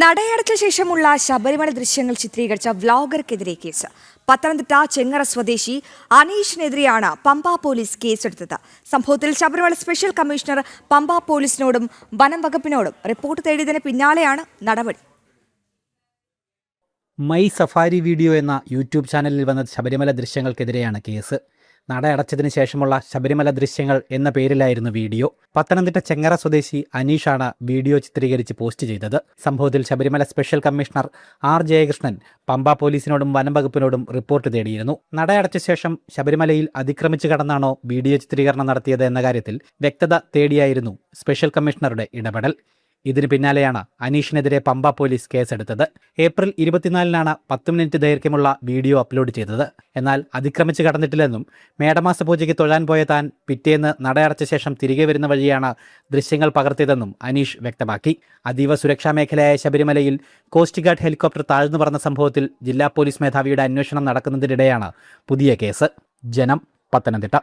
നടയടച്ച ശേഷമുള്ള ശബരിമല ദൃശ്യങ്ങൾ ചിത്രീകരിച്ച വ്ലോഗർക്കെതിരെ കേസ്. പത്തനംതിട്ട ചെങ്ങറ സ്വദേശി അനീഷിനെതിരെയാണ് പമ്പ പോലീസ് കേസെടുത്തത്. സംഭവത്തിൽ ശബരിമല സ്പെഷ്യൽ കമ്മീഷണർ പമ്പ പോലീസിനോടും വനം വകുപ്പിനോടും റിപ്പോർട്ട് തേടിയതിന് പിന്നാലെയാണ് നടപടി. മൈ സഫാരി വീഡിയോ എന്ന യൂട്യൂബ് ചാനലിൽ വന്ന ശബരിമല ദൃശ്യങ്ങൾക്കെതിരെയാണ് കേസ്. നട അടച്ചതിന് ശേഷമുള്ള ശബരിമല ദൃശ്യങ്ങൾ എന്ന പേരിലായിരുന്നു വീഡിയോ. പത്തനംതിട്ട ചെങ്ങറ സ്വദേശി അനീഷാണ് വീഡിയോ ചിത്രീകരിച്ച് പോസ്റ്റ് ചെയ്തത്. സംഭവത്തിൽ Sabarimala special commissioner R Jayakrishnan Pamba പോലീസിനോടും വനം വകുപ്പിനോടും റിപ്പോർട്ട് തേടിയിരുന്നു. നട അടച്ച ശേഷം ശബരിമലയിൽ അതിക്രമിച്ചു കടന്നാണോ വീഡിയോ ചിത്രീകരണം നടത്തിയത് എന്ന കാര്യത്തിൽ വ്യക്തത തേടിയായിരുന്നു സ്പെഷ്യൽ കമ്മീഷണറുടെ ഇടപെടൽ. ഇതിന് പിന്നാലെയാണ് അനീഷിനെതിരെ പമ്പ പോലീസ് കേസെടുത്തത്. ഏപ്രിൽ 24-നാണ് 10 മിനിറ്റ് ദൈർഘ്യമുള്ള വീഡിയോ അപ്ലോഡ് ചെയ്തത്. എന്നാൽ അതിക്രമിച്ച് കടന്നിട്ടില്ലെന്നും മേടമാസ പൂജയ്ക്ക് തൊഴാൻ പോയ താൻ പിറ്റേന്ന് നടയടച്ച ശേഷം തിരികെ വരുന്ന വഴിയാണ് ദൃശ്യങ്ങൾ പകർത്തിയതെന്നും അനീഷ് വ്യക്തമാക്കി. അതീവ സുരക്ഷാ മേഖലയായ ശബരിമലയിൽ കോസ്റ്റ് ഗാർഡ് ഹെലികോപ്റ്റർ താഴ്ന്നു പറന്ന സംഭവത്തിൽ ജില്ലാ പോലീസ് മേധാവിയുടെ അന്വേഷണം നടക്കുന്നതിനിടെയാണ് പുതിയ കേസ്. ജനം, പത്തനംതിട്ട.